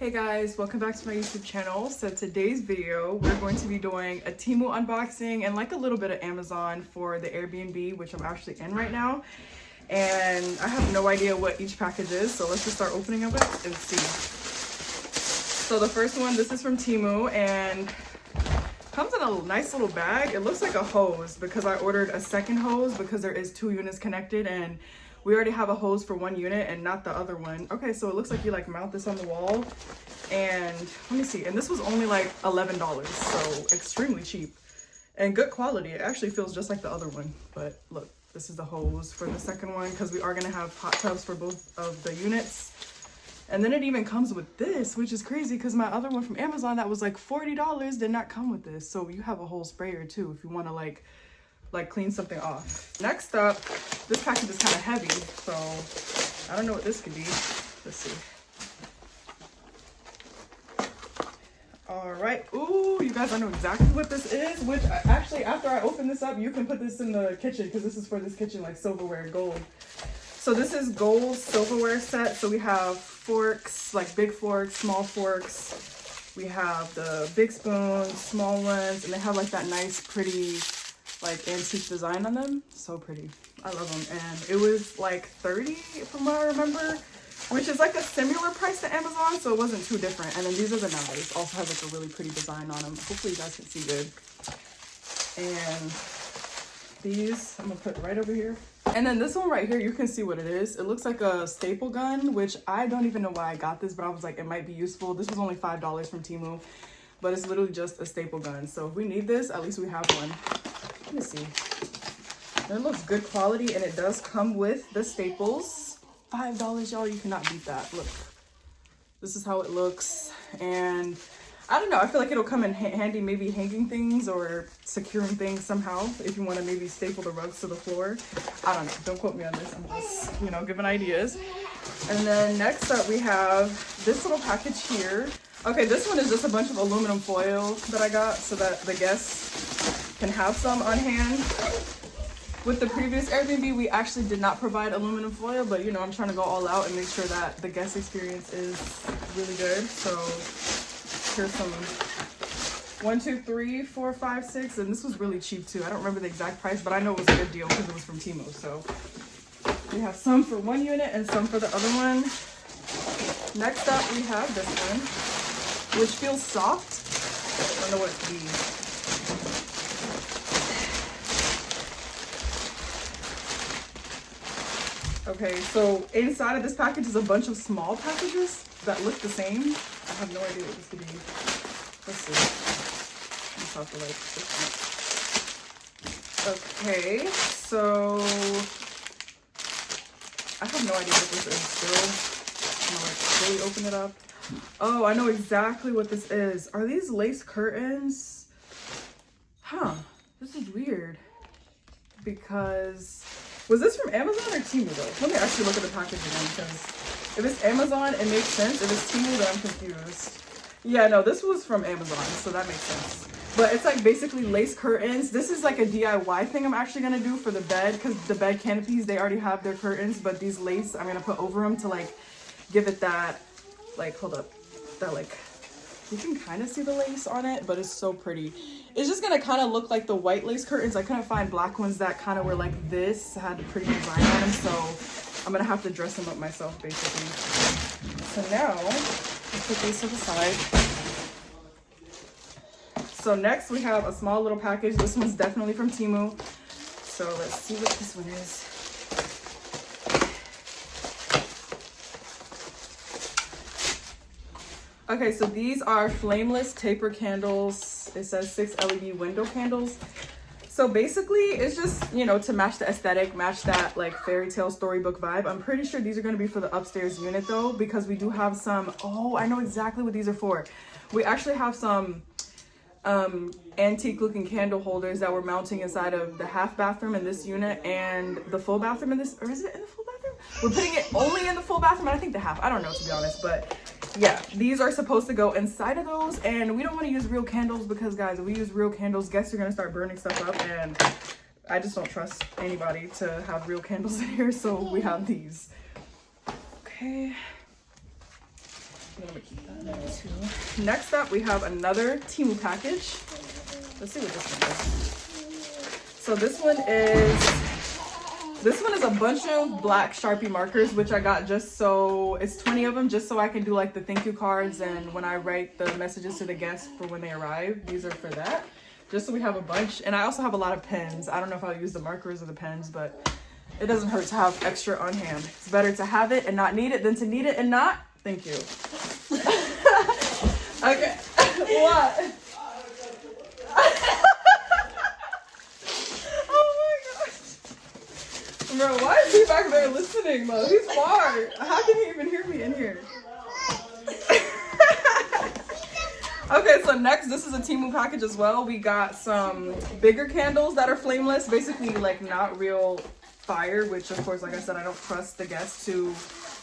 Hey guys, welcome back to my YouTube channel. So today's video, we're going to be doing a Temu unboxing and like a little bit of Amazon for the Airbnb, which I'm actually in right now. And I have no idea what each package is, so let's just start opening it and see. So the first one, this is from Temu and comes in a nice little bag. It looks like a hose because I ordered a second hose because there is 2 units connected and we already have a hose for 1 unit and not the other one. Okay, so it looks like you like mount this on the wall. And let me see, and this was only like $11, so extremely cheap and good quality. It actually feels just like the other one, but look, this is the hose for the second one because we are gonna have hot tubs for both of the units. And then it even comes with this, which is crazy because my other one from Amazon that was like $40 did not come with this. So you have a whole sprayer too if you want to like clean something off. Next up, this package is kind of heavy, so I don't know what this could be. Let's see. All right. Ooh, you guys, I know exactly what this is, which actually after I open this up, you can put this in the kitchen because this is for this kitchen, like silverware, gold. So this is gold silverware set. So we have forks, like big forks, small forks. We have the big spoons, small ones, and they have like that nice, pretty, like antique design on them. So pretty. I love them. And it was like $30 from what I remember, which is like a similar price to Amazon, so it wasn't too different. And then these are the knives. Also have like a really pretty design on them. Hopefully you guys can see good. And these I'm gonna put right over here. And then this one right here, you can see what it is. It looks like a staple gun, which I don't even know why I got this, but I was like, it might be useful. This was only $5 from Temu, but it's literally just a staple gun. So if we need this, at least we have one. Let me see. It looks good quality and it does come with the staples. $5, y'all, you cannot beat that. Look, this is how it looks. And I don't know, I feel like it'll come in handy maybe hanging things or securing things somehow if you want to maybe staple the rugs to the floor. I don't know, don't quote me on this, I'm just, you know, giving ideas. And then next up we have this little package here. Okay, this one is just a bunch of aluminum foil that I got so that the guests can have some on hand. With the previous Airbnb, we actually did not provide aluminum foil, but you know, I'm trying to go all out and make sure that the guest experience is really good. So here's some 1, 2, 3, 4, 5, 6, and this was really cheap too. I don't remember the exact price, but I know it was a good deal because it was from Temu. So we have some for 1 unit and some for the other one. Next up, we have this one, which feels soft. I don't know what it could be. Okay, so inside of this package is a bunch of small packages that look the same. I have no idea what this could be. Let's see. Let's have to like this one. Okay, so I have no idea what this is still. I'm gonna like really open it up. Oh, I know exactly what this is. Are these lace curtains? Huh, this is weird because was this from Amazon or Temu though? Let me actually look at the package again because if it's Amazon, it makes sense. If it's Temu, then I'm confused. Yeah, no, this was from Amazon, so that makes sense. But it's like basically lace curtains. This is like a DIY thing I'm actually gonna do for the bed because the bed canopies, they already have their curtains, but these lace I'm gonna put over them to like give it that, like, hold up, that like, you can kind of see the lace on it, but it's so pretty. It's just gonna kind of look like the white lace curtains. I couldn't find black ones that kind of were like this, had a pretty design on them, so I'm gonna have to dress them up myself basically. So now, let's put these to the side. So next we have a small little package. This one's definitely from Temu. So let's see what this one is. Okay, so these are flameless taper candles. It says 6 LED window candles. So basically it's just, you know, to match the aesthetic, match that like fairy tale storybook vibe. I'm pretty sure these are going to be for the upstairs unit though, because we do have some, oh, I know exactly what these are for. We actually have some antique looking candle holders that we're mounting inside of the half bathroom in this unit and the full bathroom in this, or is it in the full bathroom? We're putting it only in the full bathroom, and I think the half, I don't know to be honest, but yeah, these are supposed to go inside of those, and we don't want to use real candles because guys, if we use real candles, guests are going to start burning stuff up, and I just don't trust anybody to have real candles in here, so we have these. Okay. I'm gonna keep that there too. Next up, we have another Temu package. Let's see what this one is. So this one is a bunch of black Sharpie markers, which I got just so, it's 20 of them, just so I can do like the thank you cards and when I write the messages to the guests for when they arrive. These are for that, just so we have a bunch. And I also have a lot of pens. I don't know if I'll use the markers or the pens, but it doesn't hurt to have extra on hand. It's better to have it and not need it than to need it and not. Thank you. Okay. What? Bro, why is he back there listening though? He's far. How can he even hear me in here? Okay, so next, this is a Temu package as well. We got some bigger candles that are flameless, basically like not real fire, which of course, like I said, I don't trust the guests to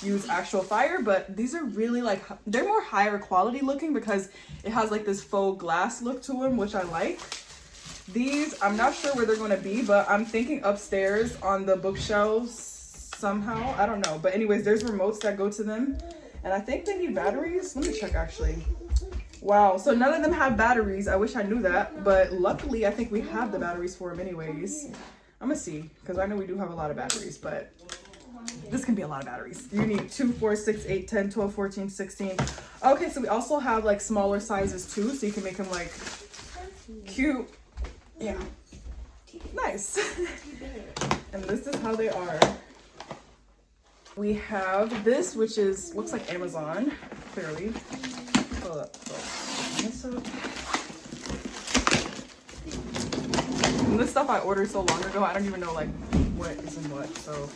use actual fire, but these are really like, they're more higher quality looking because it has like this faux glass look to them, which I like. These, I'm not sure where they're going to be, but I'm thinking upstairs on the bookshelves somehow. I don't know. But anyways, there's remotes that go to them. And I think they need batteries. Let me check actually. Wow. So none of them have batteries. I wish I knew that. But luckily, I think we have the batteries for them anyways. I'm going to see. Because I know we do have a lot of batteries. But this can be a lot of batteries. You need 2, 4, 6, 8, 10, 12, 14, 16. Okay. So we also have like smaller sizes too. So you can make them like cute. Yeah, nice. And this is how they are. We have this, which is, looks like Amazon, clearly. Hold up, this up. And this stuff I ordered so long ago, I don't even know like what is in what, so.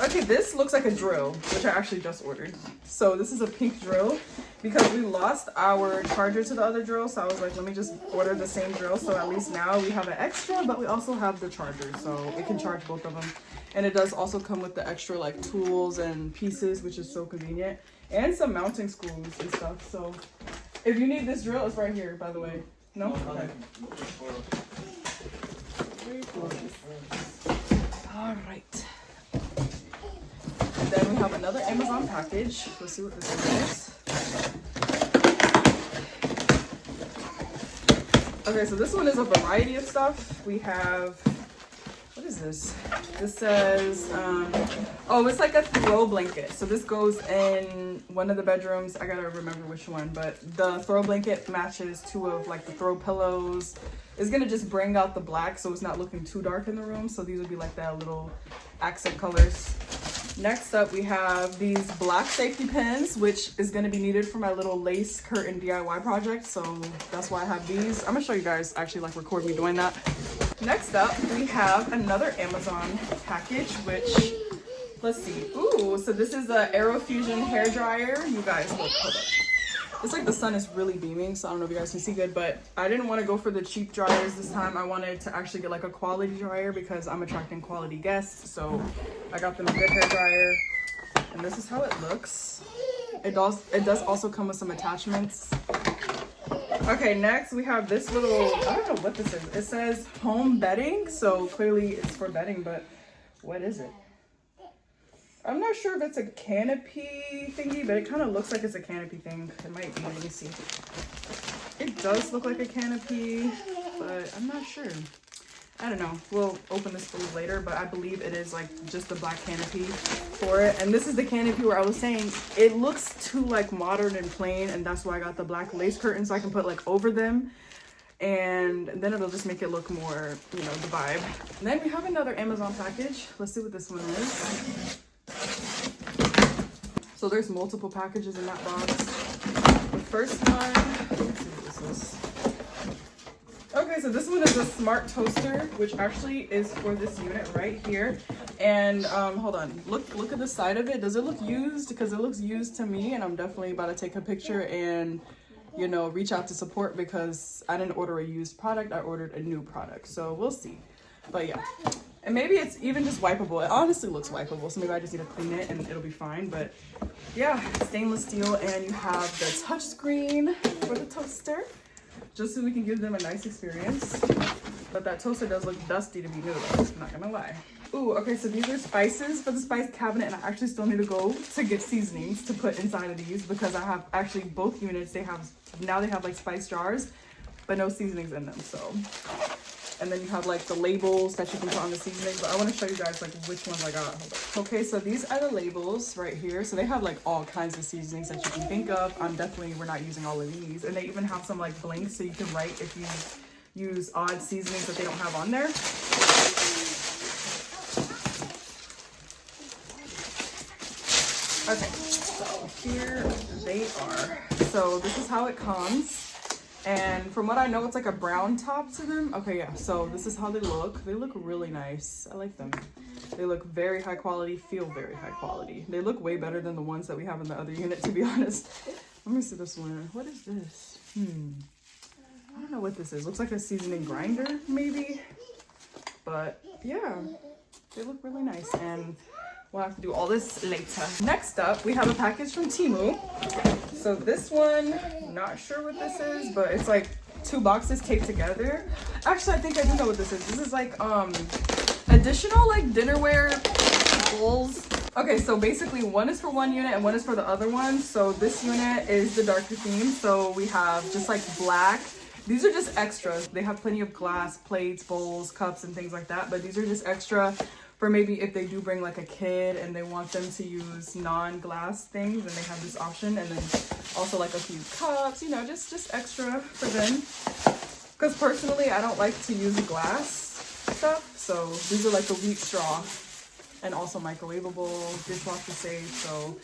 Okay, this looks like a drill, which I actually just ordered. So this is a pink drill because we lost our charger to the other drill. So I was like, let me just order the same drill. So at least now we have an extra, but we also have the charger. So it can charge both of them. And it does also come with the extra like tools and pieces, which is so convenient. And some mounting screws and stuff. So if you need this drill, it's right here, by the way. No? Okay. All right. Then we have another Amazon package. Let's see what this is. Okay, so this one is a variety of stuff. We have, what is this? This says, oh, it's like a throw blanket. So this goes in one of the bedrooms. I gotta remember which one, but the throw blanket matches 2 of like the throw pillows. It's gonna just bring out the black so it's not looking too dark in the room. So these would be like that little accent colors. Next up, we have these black safety pins, which is going to be needed for my little lace curtain DIY project. So that's why I have these. I'm going to show you guys actually like record me doing that. Next up, we have another Amazon package, which, let's see. Ooh, so this is the Aerofusion hair dryer. You guys, look, hold up. It's like the sun is really beaming, so I don't know if you guys can see good, but I didn't want to go for the cheap dryers this time. I wanted to actually get like a quality dryer because I'm attracting quality guests. So I got them a good hair dryer, and this is how it looks. It does also come with some attachments. Okay, next we have this little, I don't know what this is. It says home bedding, so clearly it's for bedding, but what is it? I'm not sure if it's a canopy thingy, but it kind of looks like it's a canopy thing. It might be, let me see. It does look like a canopy, but I'm not sure. I don't know. We'll open this for you later, but I believe it is like just the black canopy for it. And this is the canopy where I was saying it looks too like modern and plain, and that's why I got the black lace curtains so I can put like over them. And then it'll just make it look more, you know, the vibe. And then we have another Amazon package. Let's see what this one is. So there's multiple packages in that box. The first one, let's see what this is. Okay, so this one is a smart toaster, which actually is for this unit right here. And hold on, look at the side of it. Does it look used? Because it looks used to me, and I'm definitely about to take a picture and, you know, reach out to support because I didn't order a used product. I ordered a new product, so we'll see. But yeah. And maybe it's even just wipeable. It honestly looks wipeable, so maybe I just need to clean it and it'll be fine. But yeah, stainless steel, and you have the touch screen for the toaster, just so we can give them a nice experience. But that toaster does look dusty to be new though, I'm not gonna lie. Ooh, okay, so these are spices for the spice cabinet, and I actually still need to go to get seasonings to put inside of these because I have actually both units, they have like spice jars, but no seasonings in them, so. And then you have like the labels that you can put on the seasonings, but I want to show you guys like which ones I got. Hold up. Okay, so these are the labels right here. So they have like all kinds of seasonings that you can think of. We're not using all of these. And they even have some like blanks so you can write if you use odd seasonings that they don't have on there. Okay, so here they are. So this is how it comes. And from what I know, it's like a brown top to them. Okay, yeah, so this is how they look. They look really nice. I like them. They look very high quality, feel very high quality. They look way better than the ones that we have in the other unit, to be honest. Let me see this one. What is this? I don't know what this is. Looks like a seasoning grinder, maybe. But yeah, they look really nice. And we'll have to do all this later. Next up, we have a package from Temu. So this one, not sure what this is, but it's like 2 boxes taped together. Actually, I think I do know what this is. This is like additional like dinnerware bowls. Okay, so basically one is for one unit and one is for the other one. So this unit is the darker theme. So we have just like black. These are just extras. They have plenty of glass, plates, bowls, cups, and things like that. But these are just extra for maybe if they do bring like a kid and they want them to use non-glass things, and they have this option. And then also like a few cups, you know, just extra for them. Because personally, I don't like to use glass stuff. So these are like the wheat straw and also microwavable, dishwasher safe. So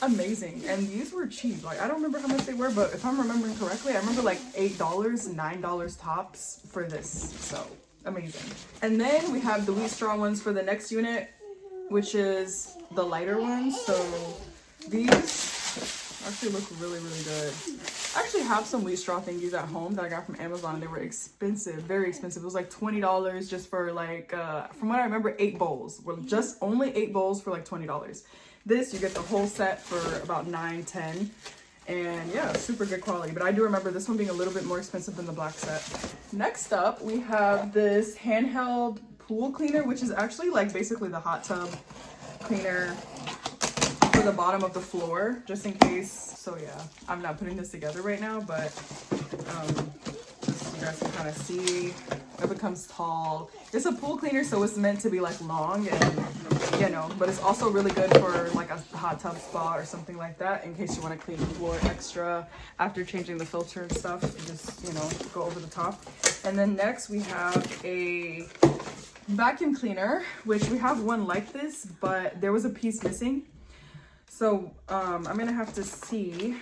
amazing. And these were cheap. Like I don't remember how much they were, but if I'm remembering correctly, I remember like $8, $9 tops for this. So amazing. And then we have the wheat straw ones for the next unit, which is the lighter ones. So these actually look really, really good. I actually have some wheat straw thingies at home that I got from Amazon. They were expensive, very expensive. It was like $20 just for like, from what I remember, 8 bowls. Well, just only 8 bowls for like $20. This, you get the whole set for about $9, $10. And yeah, super good quality. But I do remember this one being a little bit more expensive than the black set. Next up, we have this handheld pool cleaner, which is actually like basically the hot tub cleaner for the bottom of the floor, just in case. So yeah, I'm not putting this together right now, but just so you guys can kind of see. It becomes tall. It's a pool cleaner, so it's meant to be like long, and you know, but it's also really good for like a hot tub spa or something like that, in case you want to clean the floor extra after changing the filter and stuff, and just, you know, go over the top. And then next we have a vacuum cleaner, which we have one like this, but there was a piece missing. So I'm gonna have to see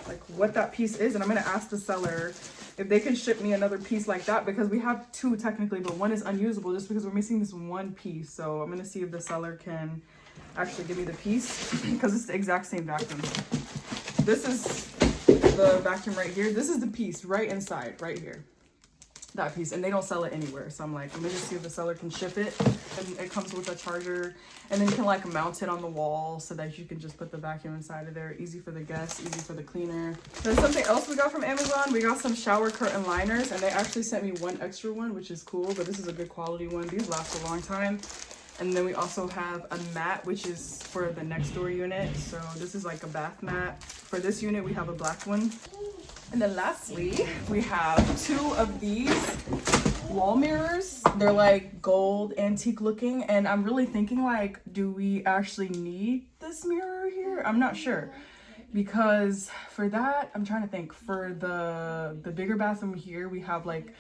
like what that piece is, and I'm gonna ask the seller if they can ship me another piece like that, because we have 2 technically, but one is unusable just because we're missing this one piece. So I'm gonna see if the seller can actually give me the piece, because it's the exact same vacuum. This is the vacuum right here. This is the piece right inside, right here. That piece, and they don't sell it anywhere. So I'm like, let me just see if the seller can ship it. And it comes with a charger, and then you can like mount it on the wall so that you can just put the vacuum inside of there. Easy for the guests, easy for the cleaner. Then something else we got from Amazon, we got some shower curtain liners, and they actually sent me one extra one, which is cool, but this is a good quality one. These last a long time. And then we also have a mat, which is for the next door unit. So this is like a bath mat. For this unit, we have a black one. And then lastly, we have 2 of these wall mirrors. They're like gold antique looking, and I'm really thinking like, do we actually need this mirror here? I'm not sure, because for that, I'm trying to think. For the bigger bathroom here, we have like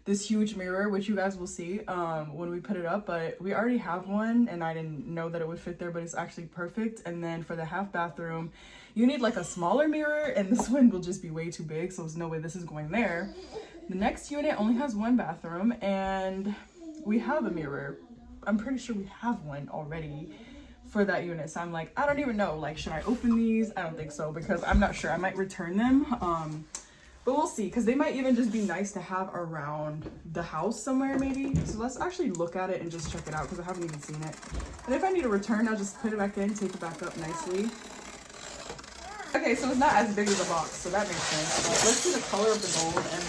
this huge mirror, which you guys will see when we put it up, but we already have one, and I didn't know that it would fit there, but it's actually perfect. And then for the half bathroom, you need like a smaller mirror, and this one will just be way too big, so there's no way this is going there. The next unit only has 1 bathroom, and we have a mirror. I'm pretty sure we have one already for that unit. So I'm like, I don't even know, like, should I open these? I don't think so, because I'm not sure. I might return them, but we'll see, because they might even just be nice to have around the house somewhere maybe. So let's actually look at it and just check it out, because I haven't even seen it. And if I need to return, I'll just put it back in, take it back up nicely. Okay, so it's not as big as a box, so that makes sense. Let's see the color of the gold and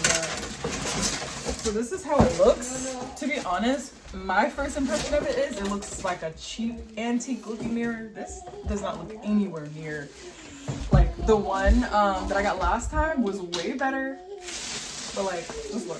So this is how it looks. To be honest, my first impression of it is it looks like a cheap antique looking mirror. This does not look anywhere near like the one that I got last time was way better. But like, just look.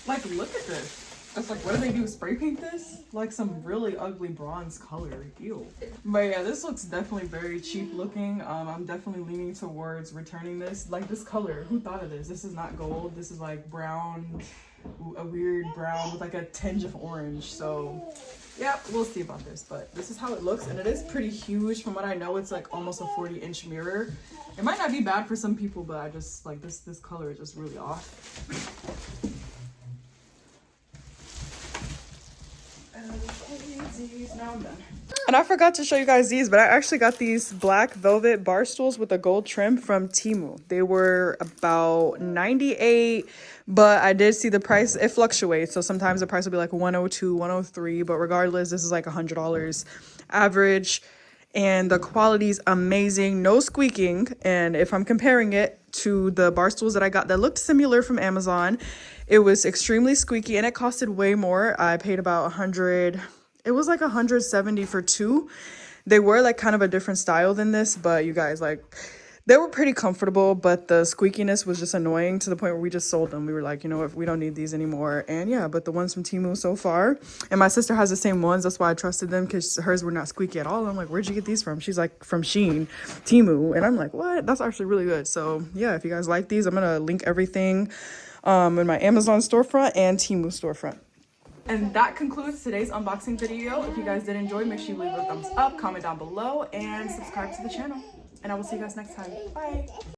Like, look at this. It's like, what do they do? Spray paint this? Like some really ugly bronze color. Ew. But yeah, this looks definitely very cheap looking. I'm definitely leaning towards returning this. Like this color, who thought of this? This is not gold. This is like brown, a weird brown with like a tinge of orange. So yeah, we'll see about this. But this is how it looks, and it is pretty huge. From what I know, it's like almost a 40-inch mirror. It might not be bad for some people, but I just like this color is just really off. Now I'm done. And I forgot to show you guys these, but I actually got these black velvet bar stools with a gold trim from Temu. They were about $98, but I did see the price. It fluctuates, so sometimes the price will be like $102, $103, but regardless, this is like $100 average. And the quality is amazing, no squeaking. And if I'm comparing it to the bar stools that I got that looked similar from Amazon, it was extremely squeaky and it costed way more. I paid about 100. It was like 170 for two. They were like kind of a different style than this, but you guys, like, they were pretty comfortable, but the squeakiness was just annoying to the point where we just sold them. We were like, you know what, we don't need these anymore. And yeah, but the ones from Temu so far, and my sister has the same ones. That's why I trusted them, because hers were not squeaky at all. I'm like, where'd you get these from? She's like, from Shein, Temu. And I'm like, what? That's actually really good. So yeah, if you guys like these, I'm gonna link everything in my Amazon storefront and Temu storefront. And that concludes today's unboxing video. If you guys did enjoy, make sure you leave a thumbs up, comment down below, and subscribe to the channel. And I will see you guys next time. Bye.